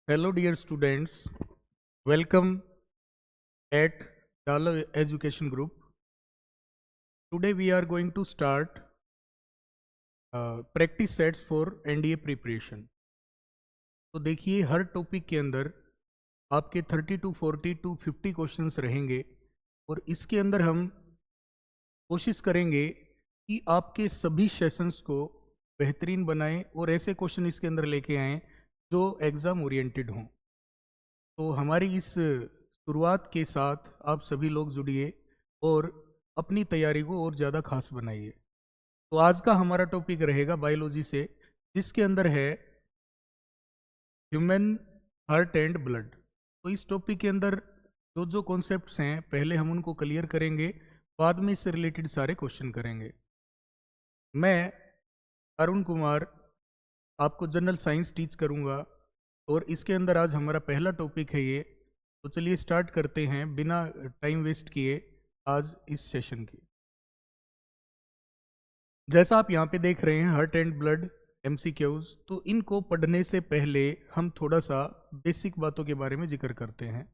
Hello, dear students. Welcome at Dala Education Group. Today we are going to start practice sets for NDA preparation. तो देखिए हर topic के अंदर आपके 30 to 40 to 50 questions रहेंगे और इसके अंदर हम कोशिश करेंगे कि आपके सभी सेशंस को बेहतरीन बनाएं और ऐसे क्वेश्चन इसके अंदर लेके आएं जो एग्ज़ाम ओरिएंटेड हों। तो हमारी इस शुरुआत के साथ आप सभी लोग जुड़िए और अपनी तैयारी को और ज़्यादा खास बनाइए। तो आज का हमारा टॉपिक रहेगा बायोलॉजी से, जिसके अंदर है ह्यूमन हार्ट एंड ब्लड। तो इस टॉपिक के अंदर जो जो कॉन्सेप्ट्स हैं पहले हम उनको क्लियर करेंगे, बाद में इससे रिलेटेड सारे क्वेश्चन करेंगे। मैं अरुण कुमार आपको जनरल साइंस टीच करूंगा और इसके अंदर आज हमारा पहला टॉपिक है ये। तो चलिए स्टार्ट करते हैं बिना टाइम वेस्ट किए आज इस सेशन की। जैसा आप यहाँ पे देख रहे हैं हार्ट एंड ब्लड MCQs, तो इनको पढ़ने से पहले हम थोड़ा सा बेसिक बातों के बारे में जिक्र करते हैं।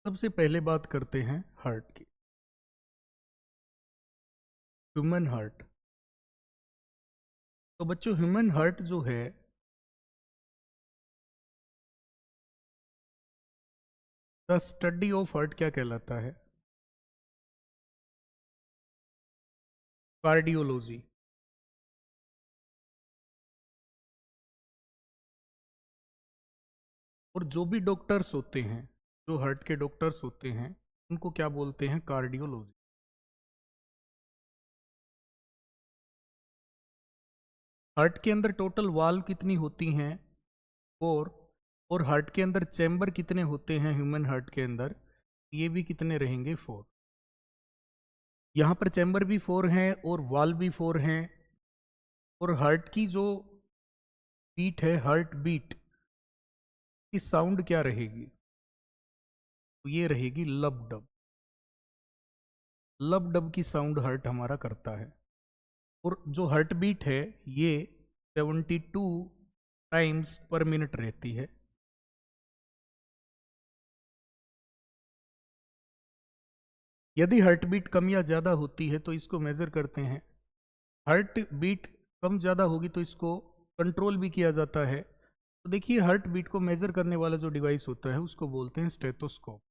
सबसे पहले बात करते हैं हार्ट की। Human heart. तो बच्चों ह्यूमन हार्ट जो है द स्टडी ऑफ हार्ट क्या कहलाता है? कार्डियोलॉजी। और जो भी डॉक्टर्स होते हैं, जो हार्ट के डॉक्टर्स होते हैं, उनको क्या बोलते हैं? कार्डियोलॉजी। हार्ट के अंदर टोटल वाल्व कितनी होती हैं? 4। और हार्ट के अंदर चैम्बर कितने होते हैं ह्यूमन हार्ट के अंदर? ये भी कितने रहेंगे? 4। यहाँ पर चैम्बर भी 4 हैं और वाल्व भी 4 हैं। और हार्ट की जो बीट है, हार्ट बीट की साउंड क्या रहेगी? तो ये रहेगी लब डब। लब डब की साउंड हार्ट हमारा करता है। और जो हार्ट बीट है ये 72 टाइम्स पर मिनट रहती है। यदि हार्ट बीट कम या ज़्यादा होती है तो इसको मेज़र करते हैं। हार्ट बीट कम ज़्यादा होगी तो इसको कंट्रोल भी किया जाता है। तो देखिए हार्ट बीट को मेज़र करने वाला जो डिवाइस होता है उसको बोलते हैं स्टेथोस्कोप।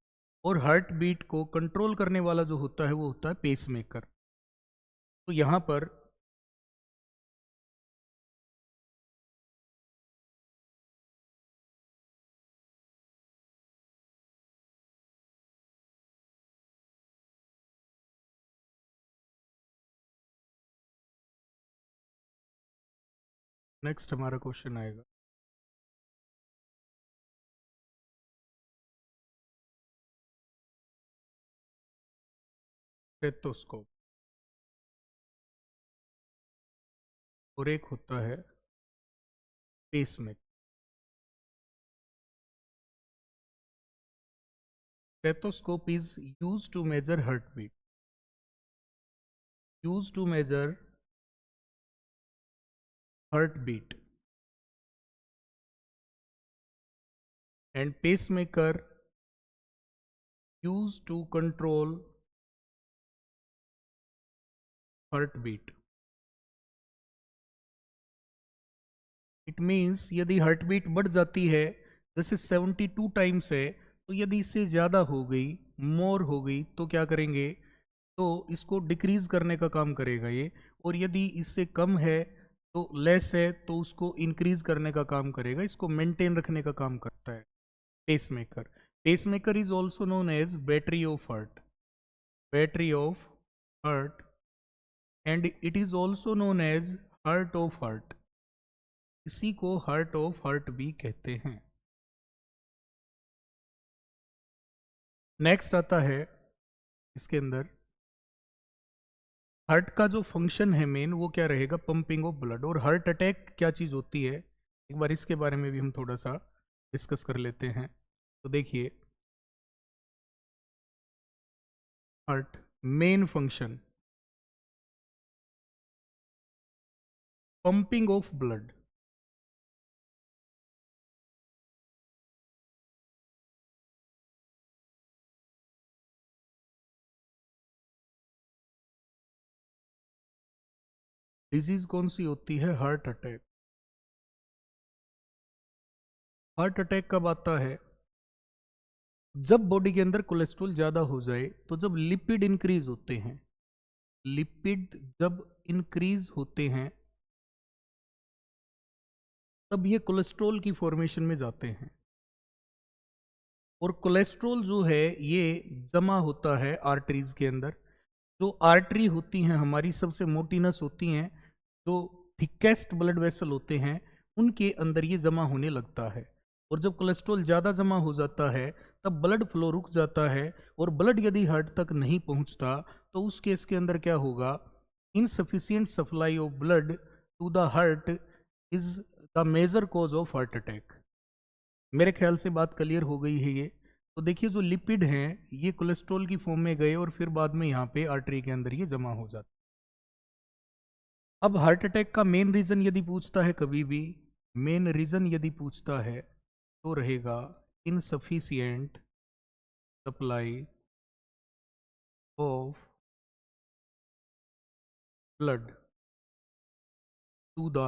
और हार्ट बीट को कंट्रोल करने वाला जो होता है वो होता है पेसमेकर। तो यहाँ पर नेक्स्ट हमारा क्वेश्चन आएगा। स्टेथोस्कोप। और एक होता है pacemaker. Stethoscope is used to measure heart beat. Used to measure heart beat. And pacemaker used to control heartbeat. It means यदि हार्ट बीट बढ़ जाती है, जैसे 72 टाइम्स है, तो यदि इससे ज़्यादा हो गई, मोर हो गई, तो क्या करेंगे? तो इसको डिक्रीज करने का काम करेगा ये। और यदि इससे कम है तो लेस है तो उसको इंक्रीज करने का काम करेगा, इसको मेंटेन रखने का काम करता है pacemaker. Pacemaker is also known as battery of heart. Battery of heart. And it is also known as heart of heart. इसी को हार्ट ऑफ हार्ट भी कहते हैं। नेक्स्ट आता है इसके अंदर हार्ट का जो फंक्शन है मेन, वो क्या रहेगा? Pumping of blood. और हार्ट अटैक क्या चीज़ होती है, एक बार इसके बारे में भी हम थोड़ा सा डिस्कस कर लेते हैं। तो देखिए, heart main function pumping of blood. Disease कौन सी होती है? Heart attack. हार्ट अटैक कब आता है? जब बॉडी के अंदर कोलेस्ट्रॉल ज़्यादा हो जाए, तो जब लिपिड इंक्रीज होते हैं, लिपिड जब इंक्रीज होते हैं, तब ये कोलेस्ट्रॉल की फॉर्मेशन में जाते हैं। और कोलेस्ट्रॉल जो है ये जमा होता है आर्टरीज के अंदर। जो आर्टरी होती हैं हमारी, सबसे मोटी नस होती हैं, जो थिकेस्ट ब्लड वेसल होते हैं, उनके अंदर ये जमा होने लगता है। और जब कोलेस्ट्रॉल ज़्यादा जमा हो जाता है, तब ब्लड फ्लो रुक जाता है, और ब्लड यदि हार्ट तक नहीं पहुंचता, तो उस केस के अंदर क्या होगा? Insufficient supply of blood to the heart is the major cause of heart attack. मेरे ख्याल से बात क्लियर हो गई है ये। तो देखिए, जो लिपिड हैं ये कोलेस्ट्रॉल की फॉर्म में गए और फिर बाद में यहाँ पे आर्टरी के अंदर ये जमा हो जाते। अब हार्ट अटैक का मेन रीज़न यदि पूछता है, कभी भी मेन रीज़न यदि पूछता है, तो रहेगा insufficient supply of blood to the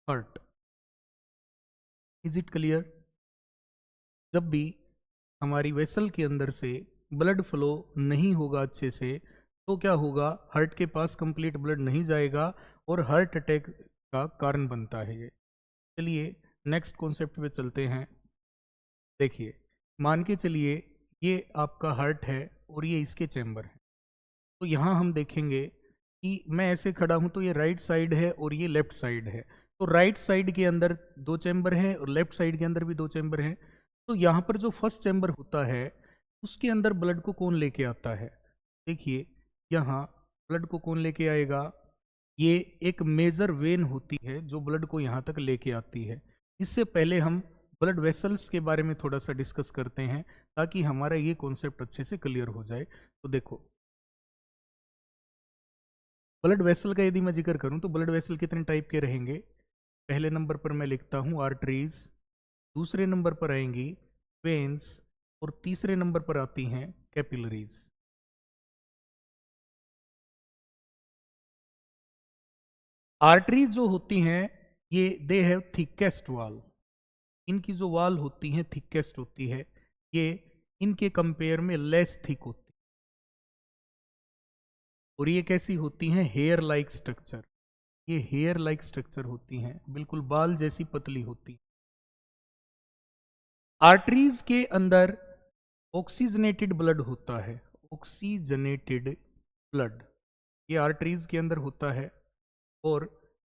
heart. Is it clear? जब भी हमारी वेसल के अंदर से ब्लड फ्लो नहीं होगा अच्छे से, तो क्या होगा? हार्ट के पास कंप्लीट ब्लड नहीं जाएगा और हार्ट अटैक का कारण बनता है ये। चलिए नेक्स्ट कॉन्सेप्ट पे चलते हैं। देखिए, मान के चलिए ये आपका हार्ट है और ये इसके चैम्बर है। तो यहाँ हम देखेंगे कि मैं ऐसे खड़ा हूँ, तो ये राइट साइड है और ये लेफ्ट साइड है। तो राइट साइड के अंदर दो चैम्बर हैं और लेफ्ट साइड के अंदर भी दो चैम्बर हैं। तो यहाँ पर जो फर्स्ट चैम्बर होता है, उसके अंदर ब्लड को कौन लेके आता है? देखिए, यहाँ ब्लड को कौन लेके आएगा? ये एक मेजर वेन होती है जो ब्लड को यहाँ तक लेके आती है। इससे पहले हम ब्लड वेसल्स के बारे में थोड़ा सा डिस्कस करते हैं, ताकि हमारा ये कॉन्सेप्ट अच्छे से क्लियर हो जाए। तो देखो, ब्लड वेसल का यदि मैं जिक्र करूं, तो ब्लड वेसल कितने टाइप के रहेंगे? पहले नंबर पर मैं लिखता हूं आर्टरीज, दूसरे नंबर पर आएंगी वेन्स, और तीसरे नंबर पर आती हैं कैपिलरीज। आर्टरीज जो होती हैं, ये दे हैव थिकेस्ट वॉल। इनकी जो वॉल होती है थिकेस्ट होती है, ये इनके कंपेयर में लेस थिक होती है। और ये कैसी होती हैं? Hair like structure. ये हेयर लाइक स्ट्रक्चर होती हैं, बिल्कुल बाल जैसी पतली होती है। आर्टरीज के अंदर ऑक्सीजनेटेड ब्लड होता है, ऑक्सीजनेटेड ब्लड ये आर्टरीज के अंदर होता है। और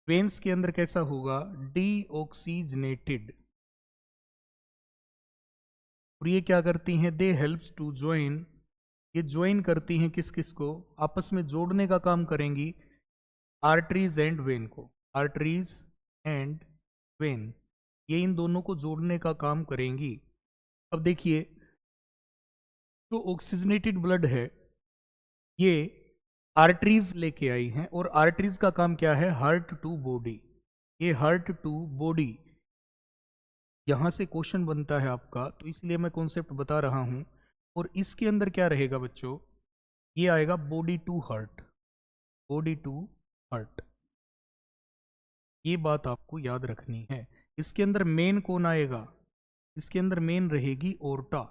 वेन्स के अंदर कैसा होगा? डीऑक्सीजनेटेड। और ये क्या करती हैं? They helps to join. ये ज्वाइन करती हैं किस किस को? आपस में जोड़ने का काम करेंगी आर्टरीज एंड वेन को। आर्टरीज एंड वेन, ये इन दोनों को जोड़ने का काम करेंगी। अब देखिए, जो ऑक्सीजनेटेड ब्लड है ये आर्टरीज लेके आई हैं, और आर्टरीज का काम क्या है? Heart to body. ये हार्ट टू बॉडी, यहाँ से क्वेश्चन बनता है आपका, तो इसलिए मैं कॉन्सेप्ट बता रहा हूँ। और इसके अंदर क्या रहेगा बच्चों? ये आएगा body to heart, body to heart. ये बात आपको याद रखनी है। इसके अंदर मेन कौन आएगा? इसके अंदर मेन रहेगी ओर्टा।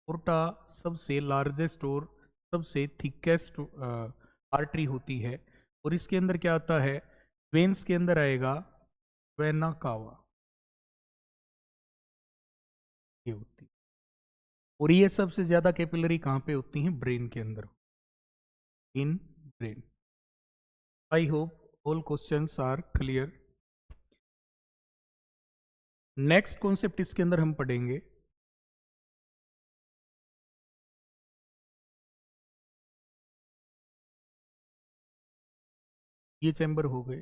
ओर्टा सबसे लार्जेस्ट और सबसे थिकेस्ट आर्टरी होती है। और इसके अंदर क्या आता है? वेन्स के अंदर आएगा वेना कावा, ये होती है। और ये सबसे ज्यादा कैपिलरी कहाँ पे होती हैं? ब्रेन के अंदर, in brain. I hope all questions are clear. Next concept इसके अंदर हम पढ़ेंगे, ये चैम्बर हो गए।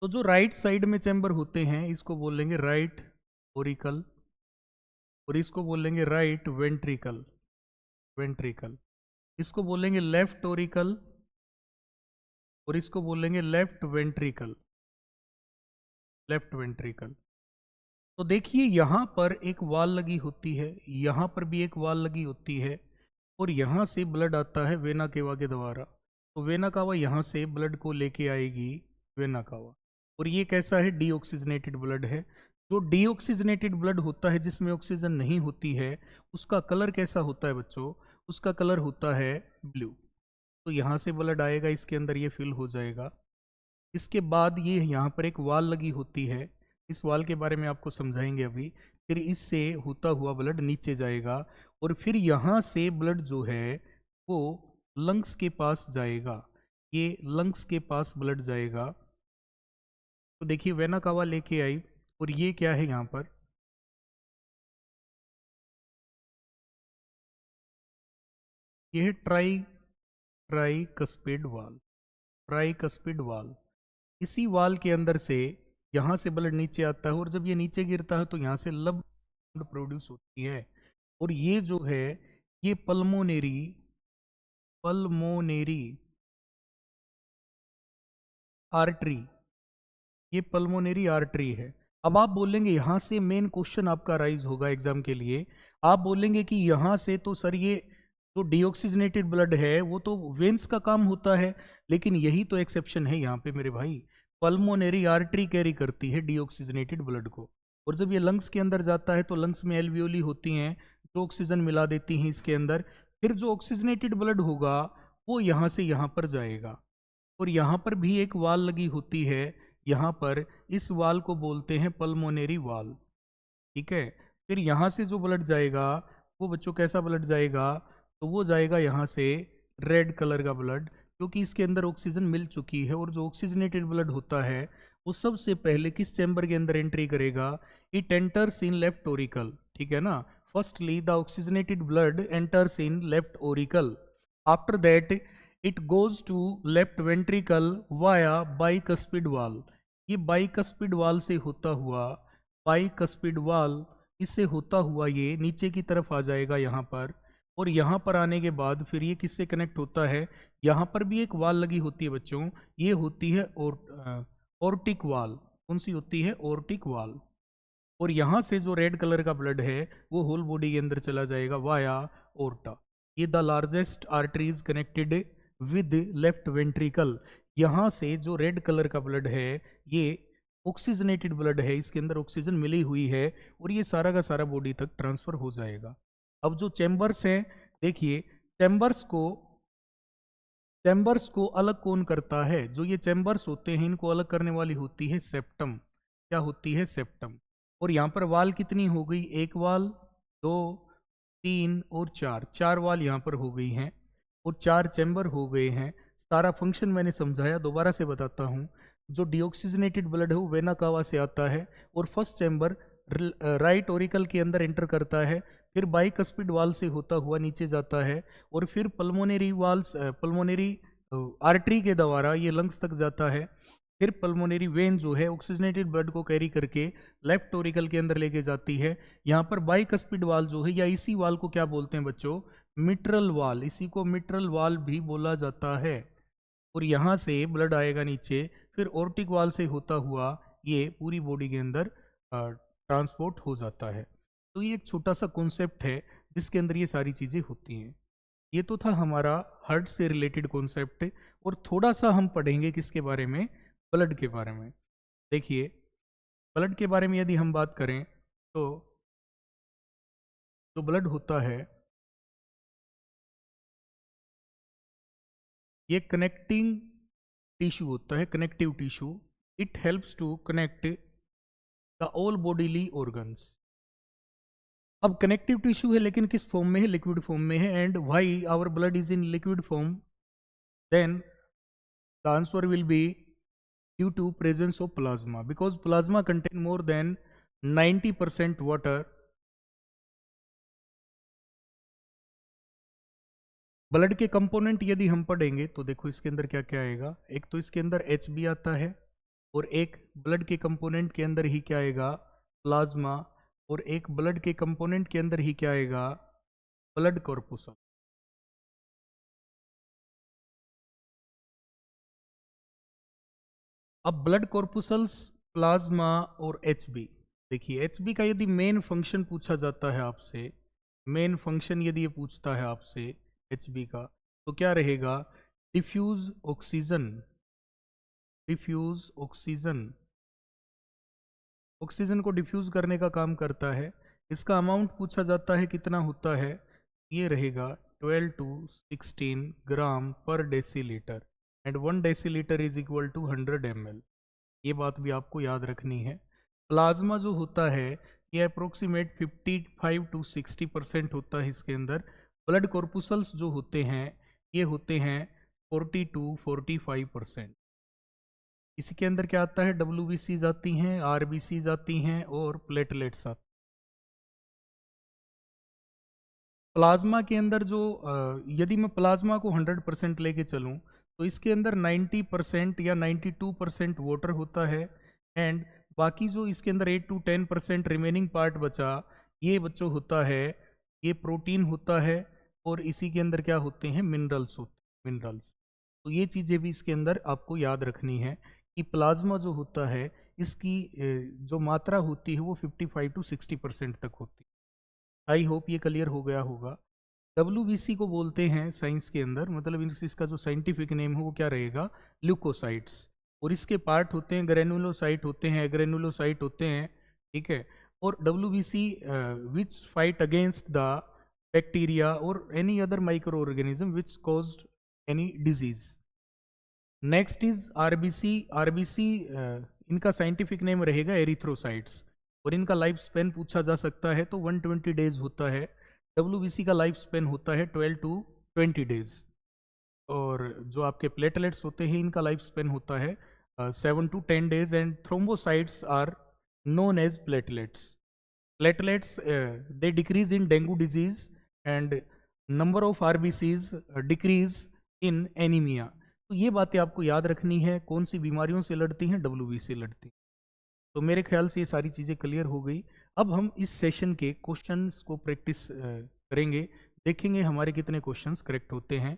तो जो राइट साइड में चैम्बर होते हैं, इसको बोलेंगे राइट ओरिकल, और इसको बोलेंगे राइट वेंट्रिकल, वेंट्रिकल। इसको बोलेंगे लेफ्ट ओरिकल और इसको बोलेंगे लेफ्ट वेंट्रिकल, लेफ्ट वेंट्रिकल। तो देखिए यहाँ पर एक वाल लगी होती है, यहाँ पर भी एक वाल लगी होती है, और यहाँ से ब्लड आता है वेना केवा के द्वारा। तो वेना कावा यहाँ से ब्लड को लेके आएगी वेना कावा, और ये कैसा है, डीऑक्सीजनेटेड ब्लड है। जो डीऑक्सीजनेटेड ब्लड होता है जिसमें ऑक्सीजन नहीं होती है, उसका कलर कैसा होता है बच्चों, उसका कलर होता है ब्लू। तो यहाँ से ब्लड आएगा, इसके अंदर ये फिल हो जाएगा। इसके बाद ये यहाँ पर एक वाल लगी होती है, इस वाल के बारे में आपको समझाएंगे अभी। फिर इससे होता हुआ ब्लड नीचे जाएगा, और फिर यहाँ से ब्लड जो है वो लंग्स के पास जाएगा, ये लंग्स के पास ब्लड जाएगा। तो देखिए वेना कावा लेके आई, और ये क्या है यहाँ पर, ये है ट्राइकस्पिड वाल, ट्राइकस्पिड वाल। इसी वाल के अंदर से यहाँ से ब्लड नीचे आता है, और जब ये नीचे गिरता है तो यहाँ से लब प्रोड्यूस होती है, और ये जो है ये पल्मोनेरी, पल्मोनेरी आर्टरी, ये पल्मोनेरी आर्टरी है। अब आप बोलेंगे यहाँ से मेन क्वेश्चन आपका राइज होगा एग्जाम के लिए, आप बोलेंगे कि यहाँ से तो सर ये जो डीऑक्सीजनेटेड ब्लड है वो तो वेन्स का काम होता है, लेकिन यही तो एक्सेप्शन है यहाँ पे मेरे भाई, पल्मोनेरी आर्टरी कैरी करती है डीऑक्सीजनेटेड ब्लड को, और जब ये लंग्स के अंदर जाता है तो लंग्स में एल्वियोली होती हैं जो ऑक्सीजन मिला देती हैं इसके अंदर। फिर जो ऑक्सीजनेटेड ब्लड होगा वो यहाँ से यहाँ पर जाएगा, और यहाँ पर भी एक वाल लगी होती है, यहाँ पर इस वाल को बोलते हैं पल्मोनेरी वाल, ठीक है। फिर यहाँ से जो ब्लड जाएगा वो बच्चों कैसा ब्लड जाएगा, तो वो जाएगा यहाँ से रेड कलर का ब्लड, क्योंकि इसके अंदर ऑक्सीजन मिल चुकी है, और जो ऑक्सीजनेटेड ब्लड होता है वो सबसे पहले किस चैम्बर के अंदर एंट्री करेगा, it enters in left auricle, ठीक है ना। Firstly the oxygenated blood enters in left auricle, after that it goes to left ventricle via bicuspid valve. ये बाइकस्पिड वाल से होता हुआ, बाइकस्पिड वाल इससे होता हुआ ये नीचे की तरफ आ जाएगा यहाँ पर, और यहाँ पर आने के बाद फिर ये किससे कनेक्ट होता है, यहाँ पर भी एक वाल लगी होती है बच्चों, ये होती है ओर्टिक वाल। कौन सी होती है, ओर्टिक वाल। और यहाँ से जो रेड कलर का ब्लड है वो होल बॉडी के अंदर चला जाएगा वाया ओर्टा। ये the largest arteries connected with left ventricle. यहाँ से जो रेड कलर का ब्लड है ये ऑक्सीजनेटेड ब्लड है, इसके अंदर ऑक्सीजन मिली हुई है, और ये सारा का सारा बॉडी तक ट्रांसफर हो जाएगा। अब जो चैम्बर्स हैं, देखिए चैम्बर्स को अलग कौन करता है, जो ये चैम्बर्स होते हैं इनको अलग करने वाली होती है सेप्टम। क्या होती है, सेप्टम। और यहाँ पर वाल कितनी हो गई, एक वाल, दो, तीन और चार, चार वाल यहाँ पर हो गई हैं, और चार चैम्बर हो गए हैं। सारा फंक्शन मैंने समझाया, दोबारा से बताता हूँ। जो डीऑक्सीजनेटेड ब्लड है वो वेना कावा से आता है, और फर्स्ट चैम्बर राइट ओरिकल के अंदर एंटर करता है, फिर बाइकस्पिड वाल से होता हुआ नीचे जाता है, और फिर पल्मोनेरी वाल्स, पल्मोनेरी आर्टरी के द्वारा ये लंग्स तक जाता है। फिर पल्मोनेरी वेन जो है ऑक्सीजनेटेड ब्लड को कैरी करके लेफ्ट ओरिकल के अंदर लेके जाती है। यहाँ पर बाइकस्पिड वाल जो है, या इसी वाल को क्या बोलते हैं बच्चों, मिट्रल वाल, इसी को मिट्रल वाल भी बोला जाता है। और यहाँ से ब्लड आएगा नीचे, फिर ऑर्टिक वाल से होता हुआ ये पूरी बॉडी के अंदर ट्रांसपोर्ट हो जाता है। तो ये एक छोटा सा कॉन्सेप्ट है जिसके अंदर ये सारी चीज़ें होती हैं। ये तो था हमारा हार्ट से रिलेटेड कॉन्सेप्ट, और थोड़ा सा हम पढ़ेंगे किसके बारे में, ब्लड के बारे में। देखिए ब्लड के बारे में यदि हम बात करें तो जो ब्लड होता है ये कनेक्टिंग टिश्यू होता है, connective tissue. It helps to connect the all bodily organs. अब कनेक्टिव टिश्यू है लेकिन किस फॉर्म में है, लिक्विड फॉर्म में है। And why our blood is in liquid form, then the answer will be due to presence of plasma, because plasma contain more than 90% water। Blood के component यदि हम पढ़ेंगे तो देखो इसके अंदर क्या क्या आएगा, एक तो इसके अंदर HB आता है, और एक ब्लड के कंपोनेंट के अंदर ही क्या आएगा, प्लाज्मा। और एक ब्लड के कंपोनेंट के अंदर ही क्या आएगा, ब्लड कॉर्पुसल। अब ब्लड कॉर्पुसल्स, प्लाज्मा और एचबी। देखिए एचबी का यदि मेन फंक्शन पूछा जाता है आपसे, मेन फंक्शन यदि ये पूछता है आपसे एचबी का, तो क्या रहेगा, diffuse oxygen, diffuse oxygen, oxygen को डिफ्यूज करने का काम करता है। इसका अमाउंट पूछा जाता है कितना होता है, ये रहेगा 12 to 16 ग्राम पर decilitre, and 1 decilitre is equal to 100 ml। ये बात भी आपको याद रखनी है। प्लाज्मा जो होता है ये अप्रोक्सीमेट 55 to 60% होता है इसके अंदर। ब्लड कॉर्पुसल्स जो होते हैं ये होते हैं 40 to 45%। इसी के अंदर क्या आता है, WBCs आती हैं, RBCs आती हैं और प्लेटलेट्स आती हैं। प्लाज्मा के अंदर जो यदि मैं प्लाज्मा को 100% लेके चलूँ तो इसके अंदर 90% या 92% वाटर होता है, एंड बाकी जो इसके अंदर 8 to 10% रिमेनिंग पार्ट बचा, ये बच्चों होता है, ये प्रोटीन होता है, और इसी के अंदर क्या होते हैं, मिनरल्स होते हैं, मिनरल्स। तो ये चीज़ें भी इसके अंदर आपको याद रखनी है कि प्लाज्मा जो होता है इसकी जो मात्रा होती है वो 55 to 60% तक होती है। आई होप ये क्लियर हो गया होगा। WBC को बोलते हैं साइंस के अंदर, मतलब इसका जो साइंटिफिक नेम है वो क्या रहेगा, ल्यूकोसाइट्स। और इसके पार्ट होते हैं, ग्रेनुलोसाइट होते हैं, एग्रेनुलोसाइट होते हैं, ठीक है। और WBC which fight against the bacteria और any other micro organism which caused any disease. Next is RBC। RBC इनका साइंटिफिक नेम रहेगा एरिथ्रोसाइट्स, और इनका लाइफ स्पेन पूछा जा सकता है तो 120 डेज होता है। WBC का लाइफ स्पेन होता है 12 to 20 डेज, और जो आपके प्लेटलेट्स होते हैं इनका लाइफ स्पेन होता है 7 to 10 days, and thrombocytes are known as platelets. Platelets they decrease in dengue disease, and number of RBCs decrease in anaemia. तो ये बातें आपको याद रखनी है, कौन सी बीमारियों से लड़ती हैं, WBC लड़ती। तो मेरे ख्याल से ये सारी चीज़ें क्लियर हो गई। अब हम इस सेशन के क्वेश्चंस को प्रैक्टिस करेंगे, देखेंगे हमारे कितने क्वेश्चंस करेक्ट होते हैं।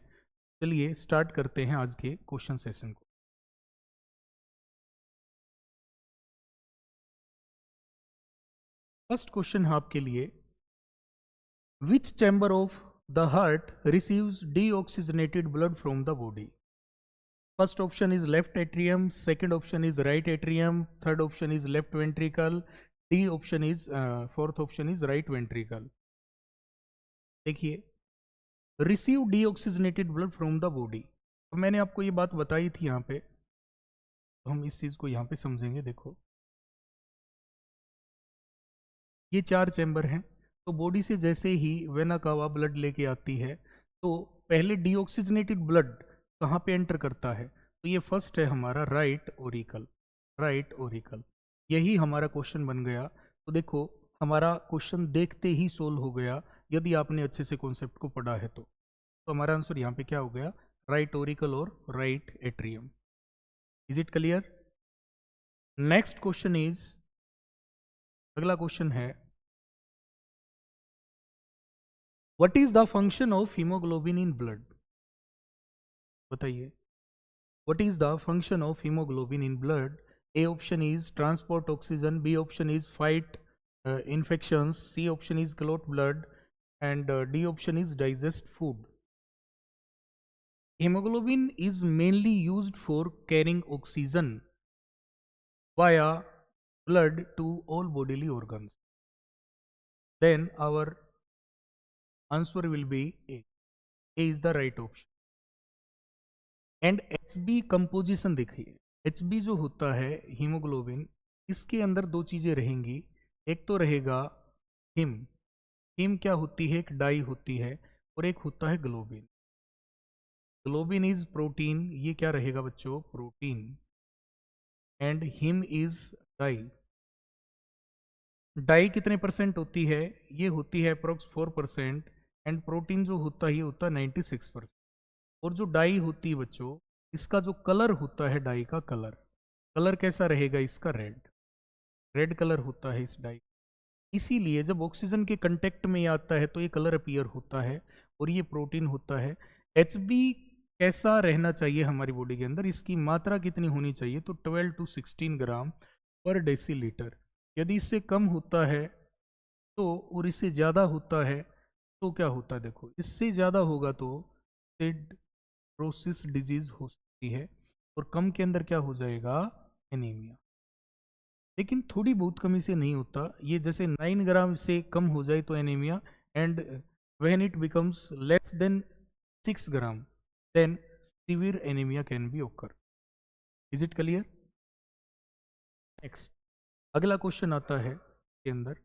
चलिए स्टार्ट करते हैं आज के क्वेश्चन सेशन को। फर्स्ट क्वेश्चन है आपके लिए, which chamber of the heart receives deoxygenated blood from the body. First option is left atrium, second option is right atrium, third option is left ventricle, D option is fourth option is right ventricle. देखिए, receive deoxygenated blood from the body, तो मैंने आपको ये बात बताई थी यहाँ पे, तो हम इस चीज़ को यहाँ पे समझेंगे। देखो ये 4 चैम्बर हैं, तो बॉडी से जैसे ही वेना कावा ब्लड लेके आती है तो पहले डीऑक्सीजनेटेड ब्लड कहाँ पे एंटर करता है, तो ये फर्स्ट है हमारा राइट ओरिकल, राइट ओरिकल। यही हमारा क्वेश्चन बन गया। तो देखो हमारा क्वेश्चन देखते ही सोल्व हो गया यदि आपने अच्छे से कॉन्सेप्ट को पढ़ा है तो हमारा आंसर यहाँ पे क्या हो गया, राइट ओरिकल और right atrium. Is it clear? Next question is, अगला क्वेश्चन है, what is the function of haemoglobin in blood. बताइए, what is the function of haemoglobin in blood. A option is transport oxygen, B option is fight infections, C option is clot blood, and D option is digest food. Hemoglobin is mainly used for carrying oxygen via blood to all bodily organs. Then our answer will be A. A is the right option. And HB composition देखिए, HB जो होता है haemoglobin, इसके अंदर दो चीज़ें रहेंगी। एक तो रहेगा हिम, हिम क्या होती है, एक डाई होती है, और एक होता है ग्लोबिन। ग्लोबिन इज प्रोटीन, ये क्या रहेगा बच्चों, protein, and haem is dye. Dye कितने परसेंट होती है, ये होती है अप्रोक्स 4%, एंड प्रोटीन जो होता है ये होता है 96%। और जो डाई होती है बच्चों, इसका जो कलर होता है, डाई का कलर, कलर कैसा रहेगा इसका, रेड, रेड कलर होता है इस डाई। इसीलिए जब ऑक्सीजन के कंटेक्ट में ये आता है तो ये कलर अपीयर होता है और ये प्रोटीन होता है। एच कैसा रहना चाहिए हमारी बॉडी के अंदर, इसकी मात्रा कितनी होनी चाहिए, तो 12 to 16 ग्राम पर डेसीलीटर। यदि इससे कम होता है तो, और इससे ज़्यादा होता है तो क्या होता है, देखो इससे ज़्यादा होगा तो सिडरोसिस डिजीज हो सकती है, और कम के अंदर क्या हो जाएगा, एनीमिया। लेकिन थोड़ी बहुत कमी से नहीं होता ये, जैसे 9 ग्राम से कम हो जाए तो anaemia, and when it becomes less than 6 gram then severe anaemia can be occur. Is it clear? Next अगला क्वेश्चन आता है के अंदर,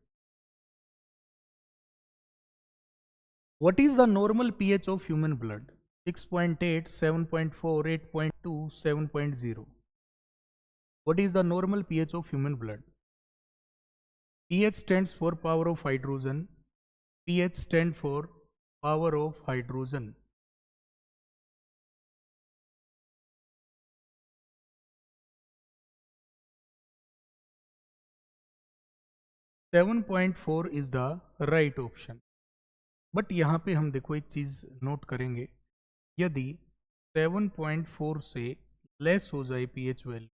what is the normal pH of human blood? 6.8, 7.4, 8.2, 7.0। What is the normal pH of human blood? pH stands for power of hydrogen. pH stands for power of hydrogen. Seven 7.4 is the right option. But यहाँ पे हम देखो एक चीज़ note करेंगे, यदि 7.4 से less हो जाए pH वैल्यू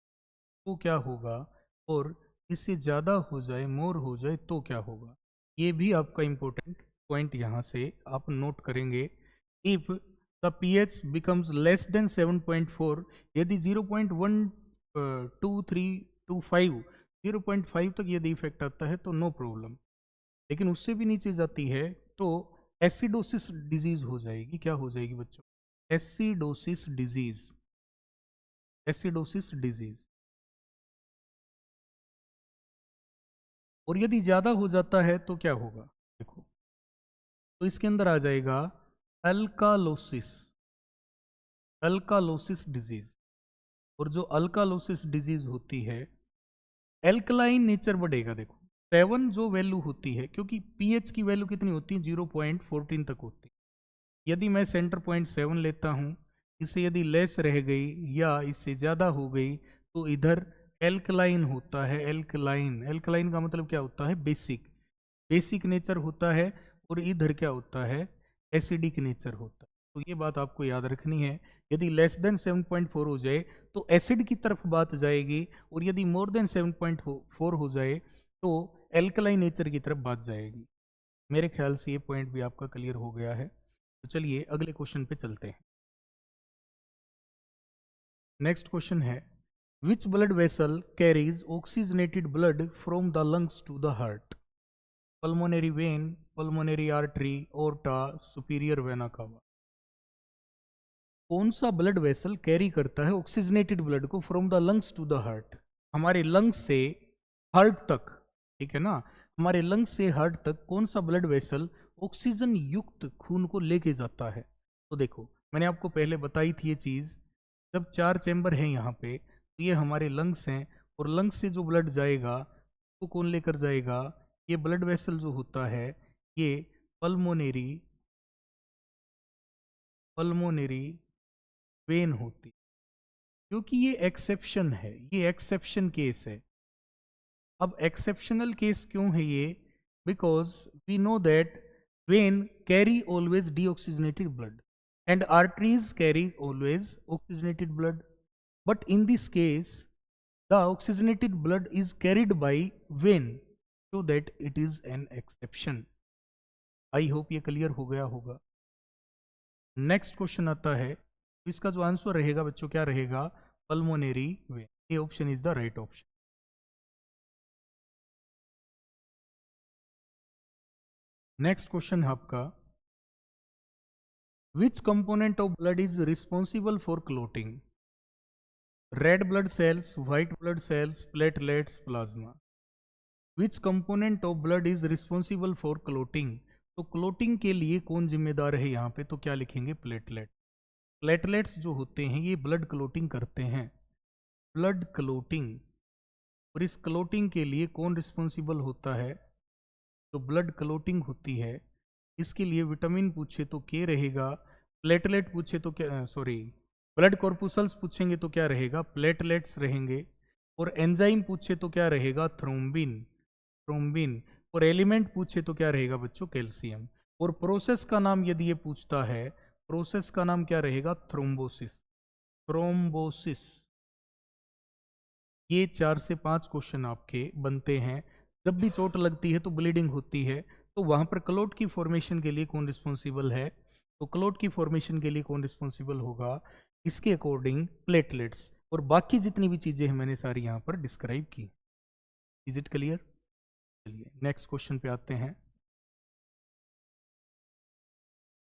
तो क्या होगा, और इससे ज़्यादा हो जाए, मोर हो जाए तो क्या होगा, ये भी आपका इम्पोर्टेंट पॉइंट यहाँ से आप नोट करेंगे। If the pH becomes less then 7.4, यदि 0.12325 0.5 तक यदि इफेक्ट आता है तो नो प्रॉब्लम, लेकिन उससे भी नीचे जाती है तो एसिडोसिस डिजीज हो जाएगी। क्या हो जाएगी बच्चों? Acidosis disease, acidosis disease. और यदि ज़्यादा हो जाता है तो क्या होगा, देखो तो इसके अंदर आ जाएगा अल्कालोसिस, अल्कालोसिस डिजीज। और जो अल्कालोसिस डिजीज होती है, एल्कलाइन नेचर बढ़ेगा। देखो 7 जो वैल्यू होती है, क्योंकि पीएच की वैल्यू कितनी होती है, 0.14 तक होती है। यदि मैं सेंटर पॉइंट 7 लेता हूँ, इससे यदि लेस रह गई या इससे ज़्यादा हो गई तो इधर एल्कलाइन होता है। एल्कलाइन, एल्कलाइन का मतलब क्या होता है, बेसिक, बेसिक नेचर होता है, और इधर क्या होता है, एसिडिक नेचर होता है। तो ये बात आपको याद रखनी है, यदि लेस देन 7.4 हो जाए तो एसिड की तरफ बात जाएगी, और यदि मोर देन 7.4 हो जाए तो एल्कलाइन नेचर की तरफ बात जाएगी। मेरे ख्याल से ये पॉइंट भी आपका क्लियर हो गया है। तो चलिए अगले क्वेश्चन पे चलते हैं। नेक्स्ट क्वेश्चन है, which blood vessel carries oxygenated blood from the lungs to the heart? Pulmonary vein, pulmonary artery, aorta, superior vena cava. कौन सा ब्लड वेसल कैरी करता है ऑक्सीजनेटेड ब्लड को from the lungs to the heart? हमारे lungs से heart तक, ठीक है ना, हमारे लंग्स से हार्ट तक कौन सा ब्लड वेसल ऑक्सीजन युक्त खून को लेके जाता है? तो देखो मैंने आपको पहले बताई थी ये चीज़, जब 4 चैम्बर हैं यहाँ पे, तो ये हमारे लंग्स हैं, और लंग्स से जो ब्लड जाएगा तो कौन लेकर जाएगा, ये ब्लड वेसल जो होता है ये पल्मोनरी, पल्मोनरी वेन होती, क्योंकि ये एक्सेप्शन है, ये एक्सेप्शन केस है। अब एक्सेप्शनल केस क्यों है ये? Because we know that vein carry always deoxygenated blood and arteries carry always oxygenated blood, but in this case the oxygenated blood is carried by vein, so that it is an exception. I hope ये clear हो गया होगा। Next question आता है, इसका जो answer रहेगा बच्चों क्या रहेगा, पल्मोनरी वेन। ये option is the right option. Next question है आपका, विच component of blood is responsible for clotting? Red blood cells, white blood cells, platelets, plasma. Which component of blood is responsible for clotting? तो clotting के लिए कौन जिम्मेदार है यहाँ पे, तो क्या लिखेंगे, प्लेटलेट। प्लेटलेट्स जो होते हैं ये ब्लड क्लोटिंग करते हैं, ब्लड क्लोटिंग। और इस क्लोटिंग के लिए कौन रिस्पॉन्सिबल होता है, तो ब्लड क्लोटिंग होती है। इसके लिए विटामिन पूछे तो के रहेगा, प्लेटलेट पूछे तो क्या, सॉरी ब्लड कॉर्पुसल्स पूछेंगे तो क्या रहेगा, प्लेटलेट्स रहेंगे, और एंजाइम पूछे तो क्या रहेगा, थ्रोम्बिन, थ्रोम्बिन। और एलिमेंट पूछे तो क्या रहेगा बच्चों, कैल्शियम। और प्रोसेस का नाम यदि ये पूछता है, प्रोसेस का नाम क्या रहेगा, थ्रोम्बोसिस। थ्रोम्बोसिस। ये 4 से 5 क्वेश्चन आपके बनते हैं। जब भी चोट लगती है तो ब्लीडिंग होती है, तो वहां पर क्लोट की फॉर्मेशन के लिए कौन रिस्पॉन्सिबल है, तो क्लोट की फॉर्मेशन के लिए कौन रिस्पॉन्सिबल होगा, इसके अकॉर्डिंग प्लेटलेट्स। और बाकी जितनी भी चीजें हैं मैंने सारी यहाँ पर डिस्क्राइब की। Is it clear? चलिए नेक्स्ट क्वेश्चन पे आते हैं।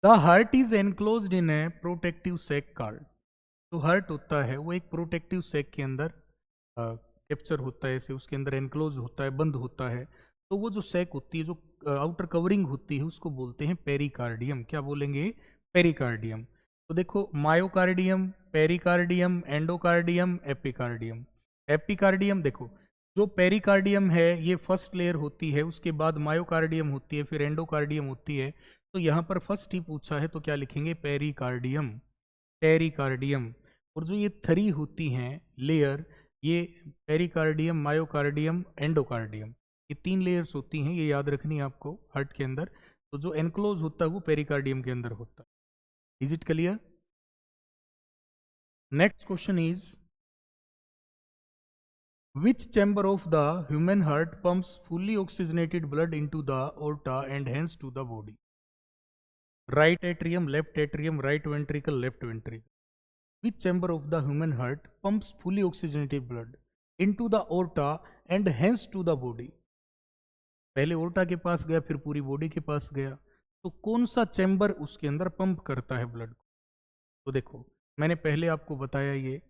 The heart is enclosed in a protective sac card. जो हार्ट होता है वो एक प्रोटेक्टिव सैक के अंदर कैप्चर होता है, ऐसे उसके अंदर एनक्लोज होता है, बंद होता है। तो वो जो सैक होती है, जो आउटर कवरिंग होती है, उसको बोलते हैं पेरिकार्डियम। क्या बोलेंगे, पेरिकार्डियम। तो देखो, myocardium, pericardium, endocardium, epicardium. Epicardium देखो, जो पेरिकार्डियम है ये फर्स्ट लेयर होती है, उसके बाद मायोकार्डियम होती है, फिर एंडोकार्डियम होती है। तो यहाँ पर फर्स्ट ही पूछा है तो क्या लिखेंगे, पेरिकार्डियम। पेरिकार्डियम। और जो ये 3 होती हैं लेयर, ये पेरिकार्डियम, मायोकार्डियम, एंडोकार्डियम, ये 3 लेयर्स होती हैं, ये याद रखनी है आपको हार्ट के अंदर। तो जो एनक्लोज होता है वो पेरिकार्डियम के अंदर होता है। Is it clear? Next question is, which chamber of the human heart pumps fully oxygenated blood into the aorta and hence to the body? Right atrium, left atrium, right ventricle, left ventricle. Which chamber of the human heart pumps fully oxygenated blood into the aorta and hence to the body? पहले aorta के पास गया, फिर पूरी body के पास गया। तो कौन सा चैम्बर उसके अंदर पंप करता है ब्लड को? तो देखो, मैंने पहले आपको बताया, ये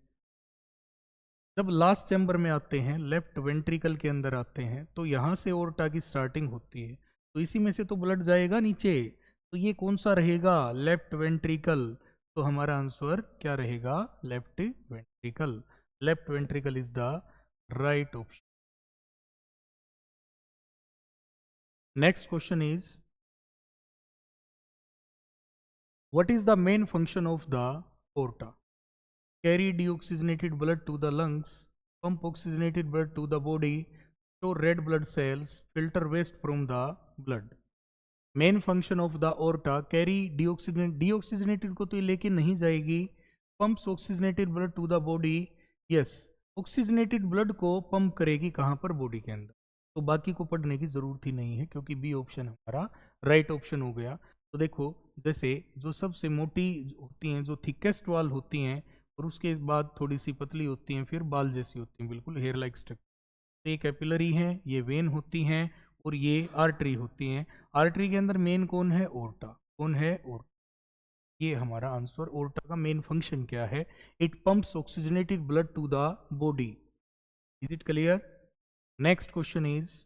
जब लास्ट चैम्बर में आते हैं, लेफ्ट वेंट्रिकल के अंदर आते हैं, तो यहाँ से ओर्टा की स्टार्टिंग होती है, तो इसी में से तो ब्लड जाएगा नीचे। तो ये कौन सा रहेगा, लेफ्ट वेंट्रिकल। तो हमारा आंसर क्या रहेगा, left ventricle. Left ventricle is the right option. Next question is, what is the main function of the aorta? Carry deoxygenated blood to the lungs, pump oxygenated blood to the body, store red blood cells, filter waste from the blood. Main function of the aorta, carry deoxygenated को तो ये लेके नहीं जाएगी, pumps oxygenated blood to the body. Yes, oxygenated blood को pump करेगी कहाँ पर, बॉडी के अंदर। तो बाकी को पढ़ने की जरूरत ही नहीं है, क्योंकि बी ऑप्शन हमारा राइट ऑप्शन हो गया। तो देखो, जैसे जो सबसे मोटी होती हैं, जो थिकेस्ट वाल होती हैं, और उसके बाद थोड़ी सी पतली होती हैं, फिर बाल जैसी होती हैं, बिल्कुल हेयर लाइक स्ट्रक्चर। तो ये कैपिलरी हैं, ये वेन होती हैं, और ये आर्टरी होती हैं। आर्टरी के अंदर मेन कौन है, ओर्टा। कौन है, ओर्टा। ये हमारा आंसर। ओर्टा का मेन फंक्शन क्या है, it pumps oxygenated blood to the body. Is it clear? Next question is,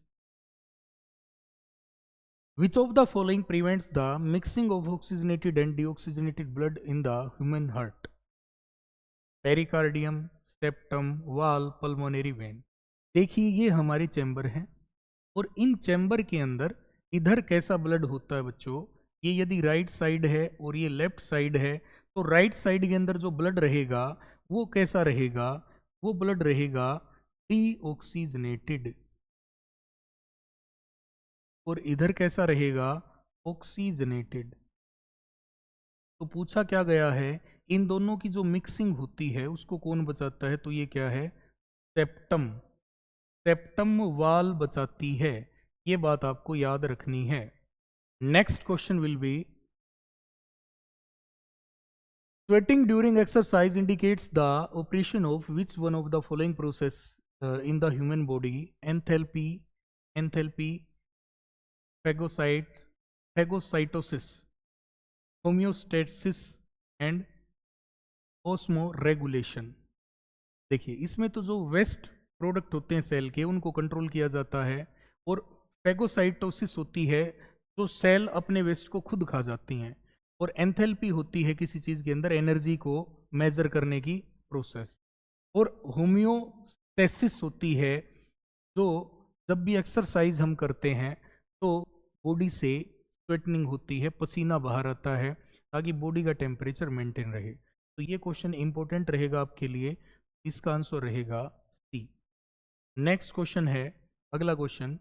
which of the following prevents the mixing of oxygenated and deoxygenated blood in the human heart? Pericardium, septum, वाल, pulmonary vein. देखिए, ये हमारे chamber हैं, और इन chamber के अंदर इधर कैसा ब्लड होता है बच्चों, ये यदि राइट साइड है और ये लेफ्ट साइड है, तो राइट साइड के अंदर जो ब्लड रहेगा वो कैसा रहेगा, वो ब्लड रहेगा डीऑक्सीजनेटेड। और इधर कैसा रहेगा, ऑक्सीजनेटेड। तो पूछा क्या गया है, इन दोनों की जो मिक्सिंग होती है उसको कौन बचाता है, तो ये क्या है, सेप्टम। सेप्टम वाल बचाती है, ये बात आपको याद रखनी है। Next question will be, sweating during exercise indicates the operation of which one of the following process in the human body? Enthalpy, enthalpy, phagocyte, phagocytosis, homeostasis, and osmo regulation. देखिए, इसमें तो जो वेस्ट प्रोडक्ट होते हैं cell के, उनको control किया जाता है, और फेगोसाइटोसिस होती है जो सेल अपने वेस्ट को खुद खा जाती हैं, और एंथैल्पी होती है किसी चीज़ के अंदर एनर्जी को मेजर करने की प्रोसेस, और होम्योस्टेसिस होती है जो जब भी एक्सरसाइज हम करते हैं तो बॉडी से स्वेटनिंग होती है, पसीना बाहर आता है, ताकि बॉडी का टेम्परेचर मेंटेन रहे। तो ये क्वेश्चन इंपॉर्टेंट रहेगा आपके लिए, इसका आंसर रहेगा सी। नेक्स्ट क्वेश्चन है, अगला question,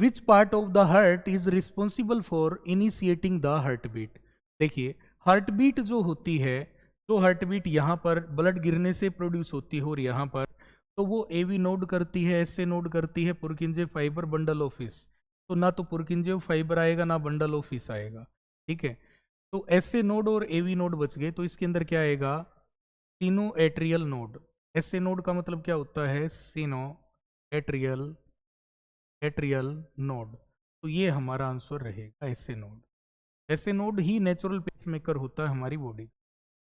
which part of the heart is responsible for initiating the heart beat. देखिए हार्ट बीट जो होती है, तो हार्ट बीट यहाँ पर ब्लड गिरने से प्रोड्यूस होती है, और यहाँ पर तो वो एवी नोड करती है, एस ए नोड करती है, पुरकिंजे फाइबर बंडल ऑफिस। तो ना तो पुरकिंजे फाइबर आएगा ना बंडल ऑफिस आएगा, ठीक है। तो एस ए नोड और एवी नोड बच गए, तो इसके अंदर क्या आएगा, sino atrial node. S A node का मतलब क्या होता है, सीनो एट्रियल एट्रियल नोड। तो ये हमारा आंसर रहेगा एसए नोड। एसए नोड ही नेचुरल पेसमेकर होता है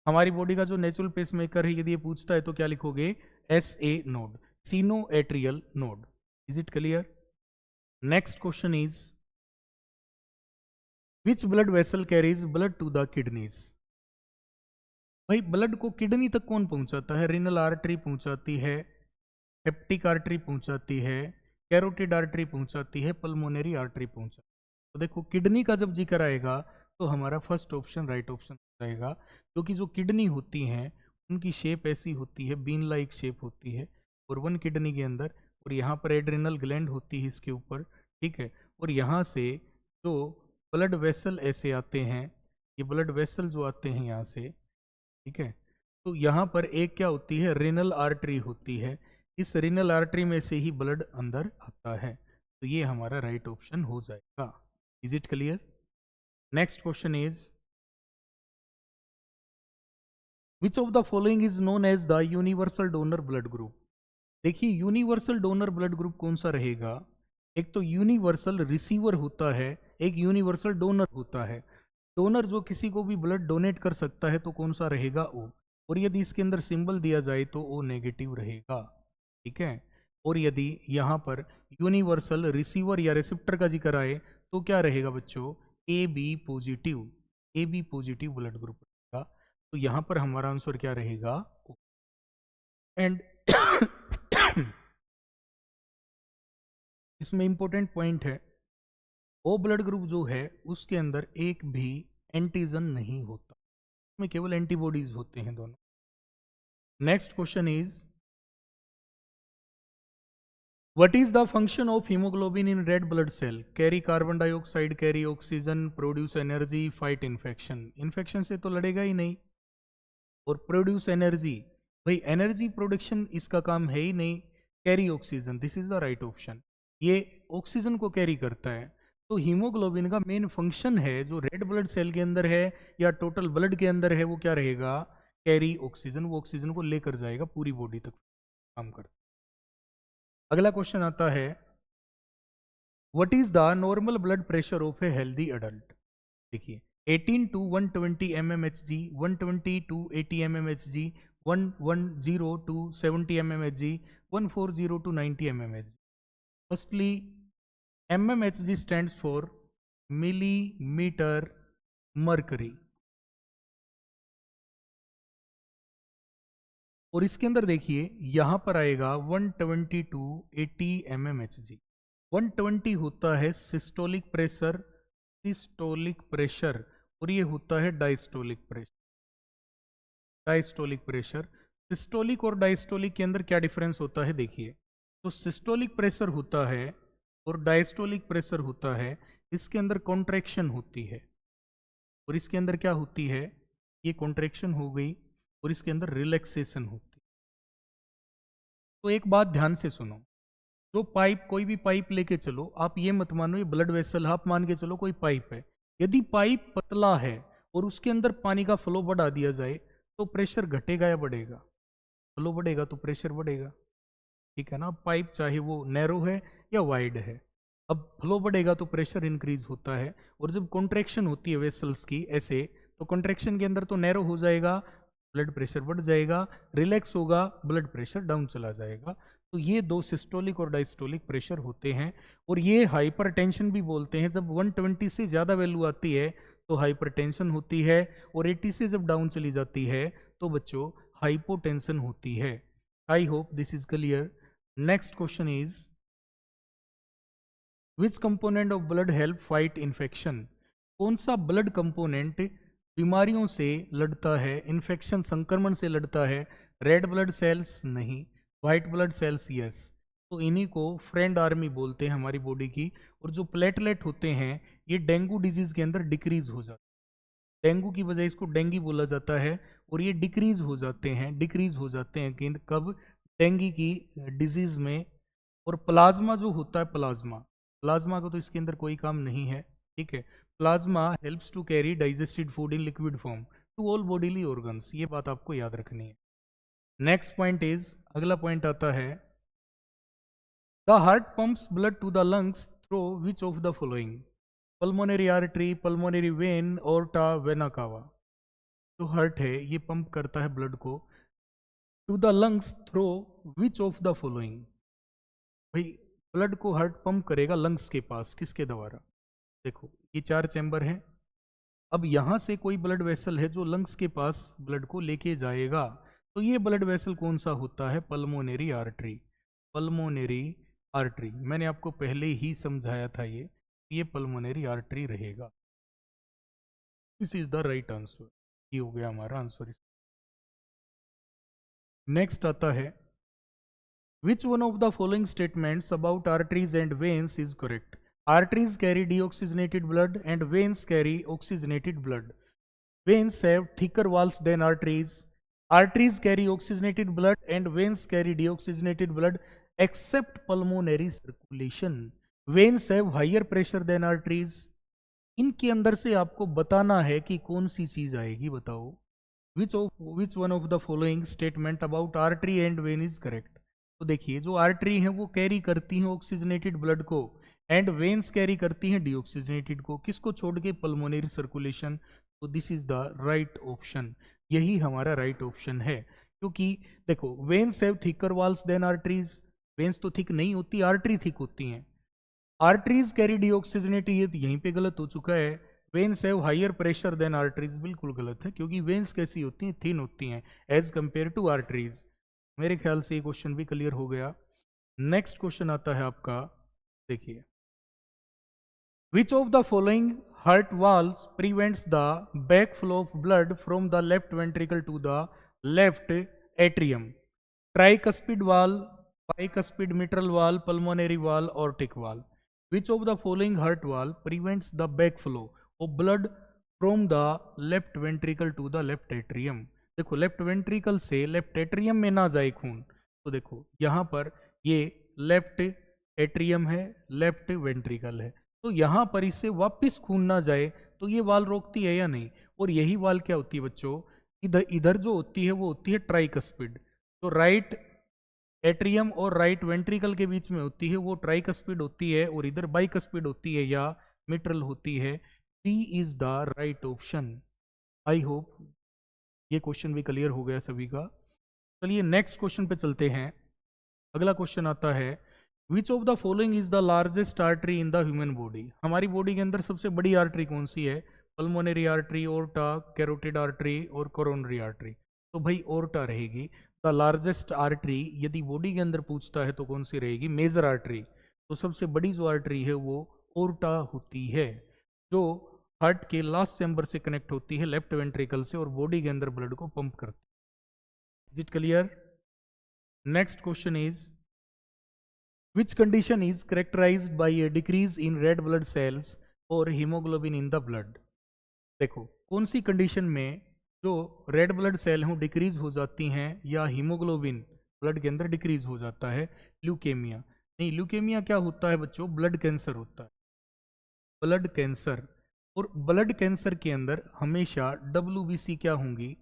हमारी बॉडी का जो नेचुरल पेसमेकर है, यदि ये पूछता है तो क्या लिखोगे, S A node, sino atrial node. Is it clear? Next question is which blood vessel carries blood to the kidneys. भाई ब्लड को किडनी तक कौन पहुंचाता है, रीनल आर्टरी पहुंचाती है, हेप्टिक आर्टरी पहुंचाती है, कैरोटिड आर्टरी पहुंचाती है, पल्मोनरी आर्टरी पहुंचाती है। तो देखो किडनी का जब जिक्र आएगा तो हमारा फर्स्ट ऑप्शन राइट ऑप्शन हो जाएगा, क्योंकि जो किडनी होती हैं उनकी शेप ऐसी होती है, बीन लाइक शेप होती है, और वन किडनी के अंदर, और यहाँ पर एड्रिनल ग्लैंड होती है इसके ऊपर, ठीक है। और यहाँ से जो ब्लड वेसल ऐसे आते हैं, ये ब्लड वेसल जो आते हैं यहाँ से, ठीक है। तो यहाँ पर एक क्या होती है, रेनल आर्टरी होती है, इस रेनल आर्टरी में से ही ब्लड अंदर आता है। तो ये हमारा राइट ऑप्शन हो जाएगा। Is it clear? Next question is which of the following is known as the universal donor blood group. देखिए यूनिवर्सल डोनर ब्लड ग्रुप कौन सा रहेगा, एक तो यूनिवर्सल रिसीवर होता है, एक यूनिवर्सल डोनर होता है। डोनर जो किसी को भी ब्लड डोनेट कर सकता है, तो कौन सा रहेगा, ओ। और यदि इसके अंदर सिंबल दिया जाए तो ओ नेगेटिव रहेगा, ठीक है। और यदि यहाँ पर यूनिवर्सल रिसीवर या रिसिप्टर का जिक्र आए तो क्या रहेगा बच्चों, A B positive, A B positive blood group रहेगा। तो यहाँ पर हमारा आंसर क्या रहेगा, एंड इसमें इंपॉर्टेंट पॉइंट है, ओ ब्लड ग्रुप जो है उसके अंदर एक भी एंटीजन नहीं होता, इसमें केवल एंटीबॉडीज होते हैं दोनों। Next question is what is the function of haemoglobin in red blood cell, carry carbon dioxide, carry oxygen, produce energy, fight infection. Infection से तो लड़ेगा ही नहीं, और प्रोड्यूस एनर्जी, भाई एनर्जी प्रोडक्शन इसका काम है ही नहीं। Carry oxygen, this is the right option, ये ऑक्सीजन को कैरी करता है। तो हीमोग्लोबिन का मेन फंक्शन है जो रेड ब्लड सेल के अंदर है या टोटल ब्लड के अंदर है, वो क्या रहेगा, कैरी ऑक्सीजन, वो ऑक्सीजन को लेकर जाएगा पूरी बॉडी तक काम कर। अगला क्वेश्चन आता है what is the normal blood pressure of a healthy adult. देखिए 18 to 120 mmHg, 120 to 80 mmHg, 110 to 70 mmHg, 140 to 90 mmHg। Firstly mmHg stands for millimeter mercury, और इसके अंदर देखिए यहां पर आएगा 120 टू 80 mmHg। 120 होता है सिस्टोलिक प्रेशर, सिस्टोलिक प्रेशर, और ये होता है diastolic pressure, diastolic pressure. Systolic और डायस्टोलिक के अंदर क्या डिफरेंस होता है, देखिए तो सिस्टोलिक प्रेशर होता है और डायस्टोलिक प्रेशर होता है, इसके अंदर कॉन्ट्रैक्शन होती है, और इसके अंदर क्या होती है, ये कॉन्ट्रैक्शन हो गई, और इसके अंदर रिलैक्सेशन होती है। तो एक बात ध्यान से सुनो, जो पाइप, कोई भी पाइप लेके चलो, आप ये मत मानो ये ब्लड वेसल, आप मान के चलो कोई पाइप है, यदि पाइप पतला है और उसके अंदर पानी का फ्लो बढ़ा दिया जाए तो प्रेशर घटेगा या बढ़ेगा, फ्लो बढ़ेगा तो प्रेशर बढ़ेगा, ठीक है ना। पाइप चाहे वो नैरो है या वाइड है, अब फ्लो बढ़ेगा तो प्रेशर इंक्रीज होता है, और जब कॉन्ट्रैक्शन होती है वेसल्स की ऐसे, तो कॉन्ट्रैक्शन के अंदर तो नैरो हो जाएगा, ब्लड प्रेशर बढ़ जाएगा, रिलैक्स होगा, ब्लड प्रेशर डाउन चला जाएगा। तो ये दो सिस्टोलिक और डायस्टोलिक प्रेशर होते हैं, और ये हाइपरटेंशन भी बोलते हैं। जब 120 से ज़्यादा वैल्यू आती है तो हाइपरटेंशन होती है, और 80 से जब डाउन चली जाती है तो बच्चों हाइपोटेंशन होती है। I hope this is clear. Next question is which component of blood help fight infection. कौन सा ब्लड कंपोनेंट बीमारियों से लड़ता है, इन्फेक्शन संक्रमण से लड़ता है। रेड ब्लड सेल्स नहीं, वाइट ब्लड सेल्स यस। तो इन्हीं को फ्रेंड आर्मी बोलते हैं हमारी बॉडी की, और जो प्लेटलेट होते हैं ये डेंगू डिजीज के अंदर डिक्रीज हो जाते हैं। डेंगू की वजह इसको डेंगी बोला जाता है, और ये डिक्रीज हो जाते हैं कब, डेंगी की डिजीज में। और प्लाज्मा जो होता है, प्लाज्मा का तो इसके अंदर कोई काम नहीं है, ठीक है। Plasma helps to carry digested food in liquid form to all bodily organs, ये बात आपको याद रखनी है। नेक्स्ट पॉइंट इज, अगला पॉइंट आता है, the heart pumps blood to the lungs through which of the following, pulmonary artery, pulmonary vein, aorta, vena cava. जो हार्ट है ये पंप करता है ब्लड को to the lungs through which of the following, भाई blood को heart pump करेगा lungs के पास, किसके द्वारा? देखो ये 4 चैम्बर हैं, अब यहां से कोई ब्लड वेसल है जो लंग्स के पास ब्लड को लेके जाएगा, तो ये ब्लड वेसल कौन सा होता है? Pulmonary artery. पल्मोनरी आर्टरी मैंने आपको पहले ही समझाया था, ये पल्मोनरी आर्टरी रहेगा। This is the right answer, ये हो गया हमारा आंसर। नेक्स्ट आता है, which one of the following statements about arteries and veins is correct? Arteries carry deoxygenated blood and veins carry oxygenated blood. Veins have thicker walls than arteries. Arteries carry oxygenated blood and veins carry deoxygenated blood except pulmonary circulation. Veins have higher pressure than arteries. इनके अंदर से आपको बताना है कि कौन सी चीज आएगी, बताओ। Which one of the following statement about artery and vein is correct? तो देखिए जो आर्टरी है वो कैरी करती हैं ऑक्सीजनेटेड ब्लड को, एंड वेन्स कैरी करती हैं डीऑक्सीजनेटेड को, किसको छोड़ के? Pulmonary circulation. तो this is the right option, यही हमारा राइट ऑप्शन है। क्योंकि देखो veins have thicker walls than arteries, veins तो थिक नहीं होती, आर्टरी थिक होती हैं। आर्टरीज कैरी डीऑक्सीजनेट, ये यहीं पे गलत हो चुका है। Veins have higher pressure than arteries, बिल्कुल गलत है, क्योंकि वेन्स कैसी होती हैं? थिन होती हैं एज कंपेयर टू आर्टरीज। मेरे ख्याल से ये क्वेश्चन भी क्लियर हो गया। नेक्स्ट क्वेश्चन आता है आपका, देखिए, which of the following heart valves prevents the back flow of blood from the left ventricle to the left atrium? Tricuspid valve, bicuspid mitral valve, pulmonary valve, aortic valve. Which of the following heart valve prevents the backflow of blood from the left ventricle to the left atrium? देखो left ventricle से left atrium में ना जाए खून, तो देखो यहाँ पर ये लेफ्ट एट्रियम है, लेफ्ट वेंट्रिकल है, तो यहाँ पर इससे वापस खून ना जाए, तो ये वाल रोकती है या नहीं? और यही वाल क्या होती है बच्चों? इधर इधर जो होती है वो होती है ट्राइकस्पिड। तो राइट एट्रियम और राइट वेंट्रिकल के बीच में होती है वो ट्राइकस्पिड होती है, और इधर बाइकस्पिड होती है या मिट्रल होती है। P is the right option. I hope ये क्वेश्चन भी क्लियर हो गया सभी का। चलिए नेक्स्ट क्वेश्चन पे चलते हैं। अगला क्वेश्चन आता है, which of the following is the largest artery in the human body? हमारी बॉडी के अंदर सबसे बड़ी आर्टरी कौन सी है? Pulmonary artery, aorta, carotid artery और कोरोनरी आर्टरी। तो भाई ओर्टा रहेगी। द लार्जेस्ट आर्टरी यदि बॉडी के अंदर पूछता है तो कौन सी रहेगी? Major artery. तो सबसे बड़ी जो आर्टरी है वो ओर्टा होती है, जो हार्ट के लास्ट चैम्बर से कनेक्ट होती है लेफ्ट वेंट्रिकल से, और बॉडी के अंदर ब्लड को पंप करती है। Is it clear? Next question is, which condition is characterized by a decrease in red blood cells or hemoglobin in the blood? देखो कौन सी कंडीशन में जो रेड ब्लड सेल हो डिक्रीज हो जाती हैं या हीमोग्लोबिन ब्लड के अंदर डिक्रीज हो जाता है? ल्यूकेमिया नहीं, ल्यूकेमिया क्या होता है बच्चों? ब्लड कैंसर होता है, ब्लड कैंसर। और ब्लड कैंसर के अंदर हमेशा WBC क्या होंगी?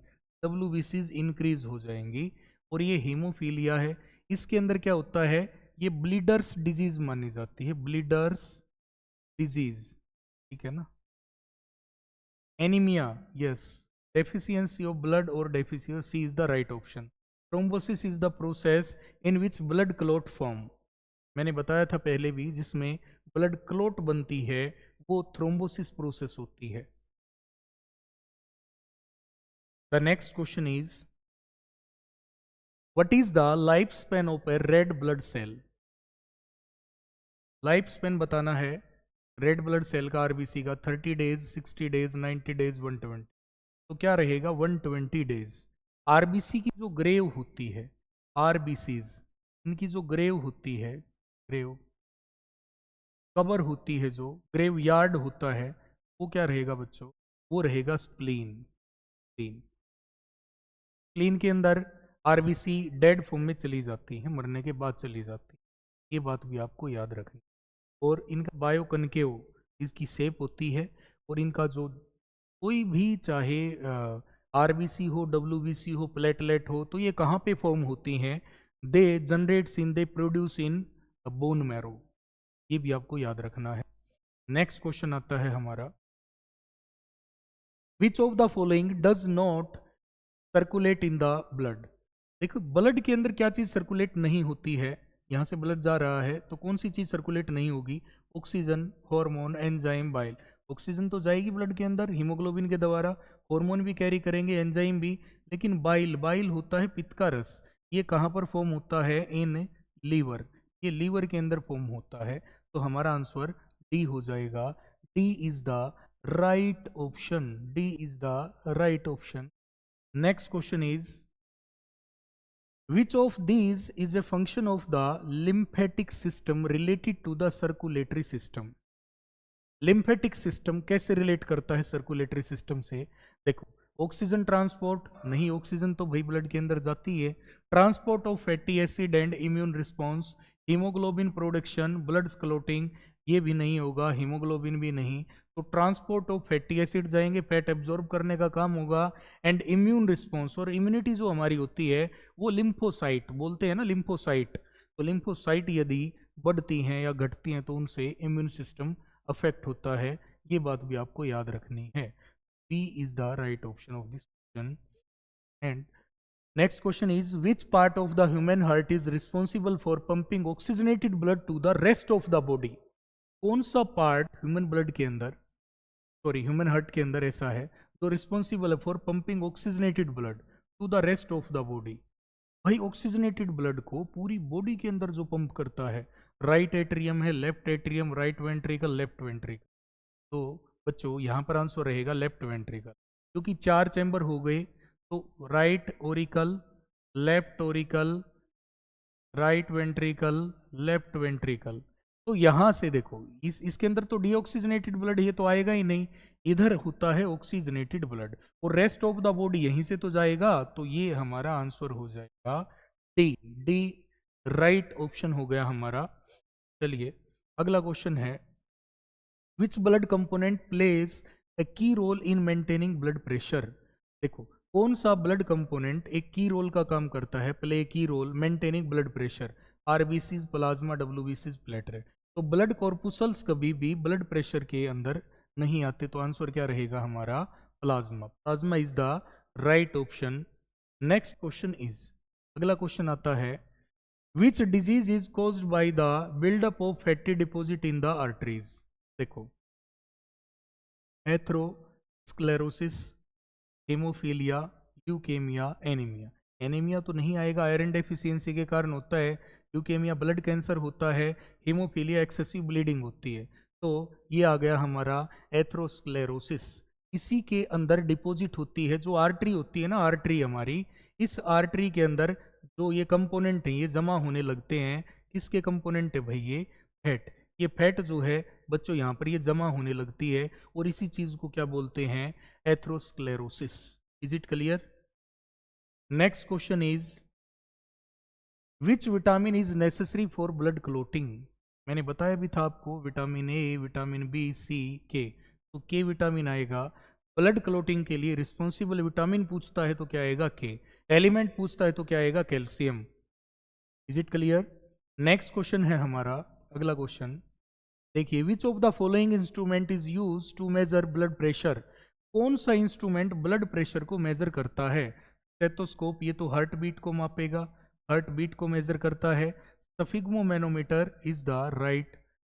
WBCs इंक्रीज हो जाएंगी। और ये हीमोफीलिया है, इसके अंदर क्या होता है? ये ब्लीडर्स डिजीज मानी जाती है, ब्लीडर्स डिजीज, ठीक है ना। Anaemia, yes, deficiency of blood और deficiency is the right option. Thrombosis is the process in which blood clot form, मैंने बताया था पहले भी, जिसमें ब्लड क्लॉट बनती है वो थ्रोम्बोसिस प्रोसेस होती है। The next question is, what is the life span of a red blood cell? Life span बताना है रेड ब्लड सेल का, आरबीसी का। 30 डेज, 60 डेज, 90 डेज, 120। तो क्या रहेगा? 120 डेज। आरबीसी की जो ग्रेव होती है, आरबीसीज, इनकी जो ग्रेव होती है, ग्रेव कबर होती है, जो ग्रेव यार्ड होता है, वो क्या रहेगा बच्चों? वो रहेगा स्प्लीन। स्प्लीन स्प्लीन के अंदर आरबीसी डेड फॉर्म में चली जाती है, मरने के बाद चली जाती है। ये बात भी आपको याद रखनी। और इनका बायो कनकेव इसकी शेप होती है, और इनका जो कोई भी चाहे आरबीसी हो, डब्ल्यूबीसी हो, प्लेटलेट हो, तो ये कहाँ पे फॉर्म होती हैं? They generates in, they produce in bone marrow. ये भी आपको याद रखना है। नेक्स्ट क्वेश्चन आता है हमारा, विच of the following does not circulate in the blood? देखो ब्लड के अंदर क्या चीज सर्कुलेट नहीं होती है? यहां से ब्लड जा रहा है तो कौन सी चीज सर्कुलेट नहीं होगी? Oxygen, hormone, enzyme, bile. Oxygen तो जाएगी ब्लड के अंदर हीमोग्लोबिन के द्वारा, हार्मोन भी कैरी करेंगे, एंजाइम भी, लेकिन बाइल, बाइल होता है पित्त का रस। ये कहाँ पर फॉर्म होता है? In liver. ये लीवर के अंदर फॉर्म होता है। तो हमारा आंसर डी हो जाएगा। D is the right option. D is the right option. Next question is, which of these is a function of the lymphatic system related to the circulatory system? Lymphatic system कैसे relate करता है circulatory system से? देखो, oxygen transport नहीं, oxygen तो भाई blood के अंदर जाती है। Transport of fatty acid and immune response, haemoglobin production, blood clotting, ये भी नहीं होगा, हीमोग्लोबिन भी नहीं। तो ट्रांसपोर्ट ऑफ फैटी एसिड जाएंगे, फैट एब्जॉर्ब करने का काम होगा, एंड इम्यून रिस्पॉन्स, और इम्यूनिटी जो हमारी होती है वो लिम्फोसाइट बोलते हैं ना, लिम्फोसाइट। तो लिम्फोसाइट यदि बढ़ती हैं या घटती हैं तो उनसे इम्यून सिस्टम अफेक्ट होता है। ये बात भी आपको याद रखनी है। B is the right option of this question. And next question is, which part of the human heart is responsible for pumping oxygenated blood to the rest of the body? कौन सा पार्ट ह्यूमन ब्लड के अंदर, sorry human heart के अंदर ऐसा है जो responsible है for pumping oxygenated blood to the rest of the body? भाई ऑक्सीजनेटेड ब्लड को पूरी बॉडी के अंदर जो पंप करता है, राइट एट्रियम है, left atrium, right ventricle, left ventricle. तो बच्चों यहाँ पर आंसर रहेगा लेफ्ट वेंट्रिकल, क्योंकि 4 चैम्बर हो गए। तो right Oracle, left Oracle, right ventricle, left ventricle. तो यहां से देखो, इसके अंदर तो डीऑक्सीजनेटेड ब्लड ये तो आएगा ही नहीं, इधर होता है ऑक्सीजनेटेड ब्लड, और रेस्ट ऑफ द बॉडी यहीं से तो जाएगा। तो ये हमारा आंसर हो जाएगा डी। डी राइट ऑप्शन हो गया हमारा। चलिए अगला क्वेश्चन है, which blood component plays a key role in maintaining blood pressure? देखो कौन सा ब्लड कंपोनेंट एक की रोल का काम करता है, play key role maintaining blood pressure? RBCs, plasma, डब्ल्यूबीसीज, प्लेटलेट। तो ब्लड कॉर्पुसल्स कभी भी ब्लड प्रेशर के अंदर नहीं आते, तो आंसर क्या रहेगा हमारा? Plasma. Plasma is the right option. Next question is, अगला क्वेश्चन आता है, which disease is caused by the buildup of fatty deposit in the arteries? देखो, atherosclerosis, haemophilia, leukaemia, anaemia. Anaemia तो नहीं आएगा, आयरन डेफिशिएंसी के कारण होता है। ल्यूकेमिया ब्लड कैंसर होता है। हेमोफीलिया एक्सेसिव ब्लीडिंग होती है। तो ये आ गया हमारा एथरोस्क्लेरोसिस। इसी के अंदर डिपॉजिट होती है, जो आर्टरी होती है ना, आर्टरी हमारी, इस आर्टरी के अंदर जो ये कंपोनेंट है ये जमा होने लगते हैं। किसके कंपोनेंट है भाई? ये फैट। ये फैट जो है बच्चों यहाँ पर ये जमा होने लगती है, और इसी चीज को क्या बोलते हैं? Atherosclerosis. Is it clear? Next question is, which vitamin is necessary for blood clotting? मैंने बताया भी था आपको, विटामिन ए, विटामिन बी, सी, के। तो के विटामिन आएगा ब्लड क्लोटिंग के लिए रिस्पॉन्सिबल। विटामिन पूछता है तो क्या आएगा? के। एलिमेंट पूछता है तो क्या आएगा? Calcium. Is it clear? Next question है हमारा, अगला क्वेश्चन देखिए, which of the following instrument is use to measure blood pressure? कौन सा इंस्ट्रूमेंट ब्लड प्रेशर को मेजर करता है? स्टेथोस्कोप, ये तो हार्ट बीट को मापेगा, हार्ट बीट को मेजर करता है। Sphygmomanometer is the right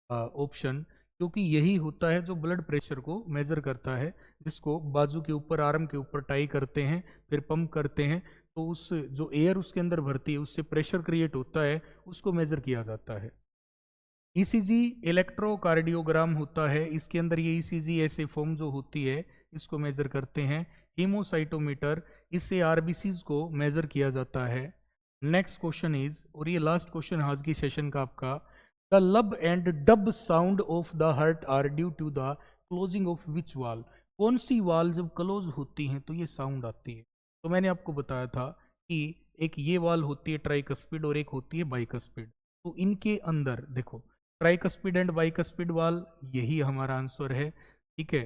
option, क्योंकि यही होता है जो ब्लड प्रेशर को मेजर करता है, जिसको बाजू के ऊपर, आर्म के ऊपर टाई करते हैं, फिर पंप करते हैं, तो उस जो एयर उसके अंदर भरती है उससे प्रेशर क्रिएट होता है, उसको मेजर किया जाता है। ईसीजी इलेक्ट्रोकार्डियोग्राम होता है, इसके अंदर ये ईसीजी ऐसे फॉर्म जो होती है इसको मेजर करते हैं। हीमोसाइटोमीटर, इससे आरबीसीज को मेजर किया जाता है। नेक्स्ट क्वेश्चन इज, और ये लास्ट क्वेश्चन आज की सेशन का आपका, the lub and dub sound of the heart are due to the closing of which valve. कौन सी वाल जब क्लोज होती हैं तो ये साउंड आती है। तो मैंने आपको बताया था कि एक ये वाल होती है ट्राइकस्पिड और एक होती है बाइकस्पिड। तो इनके अंदर देखो, ट्राइकस्पिड एंड बाइकस्पिड वाल, यही हमारा आंसर है। ठीक है,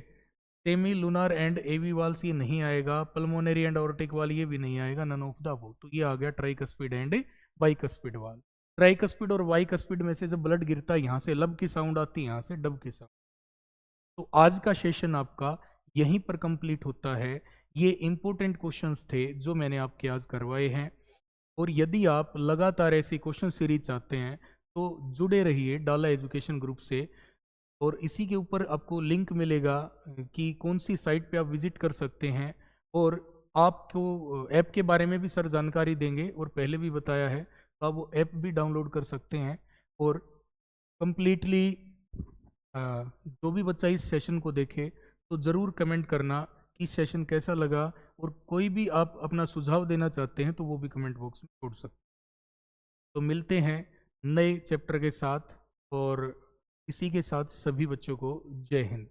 semilunar and AV valves ये नहीं आएगा, पल्मोनरी एंड ऑर्टिक वाल ये भी नहीं आएगा, नन ऑफ द अबव। तो ये आ गया ट्राइकस्पिड एंड बाइकस्पिड वाल। ट्राइकस्पिड और बाइकस्पिड में से जब ब्लड गिरता है यहाँ से लब की साउंड आती है, यहाँ से डब की साउंड। तो आज का सेशन आपका यहीं पर कंप्लीट होता है। ये इंपॉर्टेंट क्वेश्चंस थे जो मैंने आपके आज करवाए हैं। और यदि आप लगातार ऐसी क्वेश्चन सीरीज चाहते हैं तो जुड़े रहिए डाला एजुकेशन ग्रुप से। और इसी के ऊपर आपको लिंक मिलेगा कि कौन सी साइट पे आप विजिट कर सकते हैं। और आपको ऐप के बारे में भी सर जानकारी देंगे, और पहले भी बताया है, तो आप वो ऐप भी डाउनलोड कर सकते हैं। और कंप्लीटली जो भी बच्चा इस सेशन को देखे तो ज़रूर कमेंट करना कि सेशन कैसा लगा, और कोई भी आप अपना सुझाव देना चाहते हैं तो वो भी कमेंट बॉक्स में छोड़ सकते हैं। तो मिलते हैं नए चैप्टर के साथ, और इसी के साथ सभी बच्चों को जय हिंद।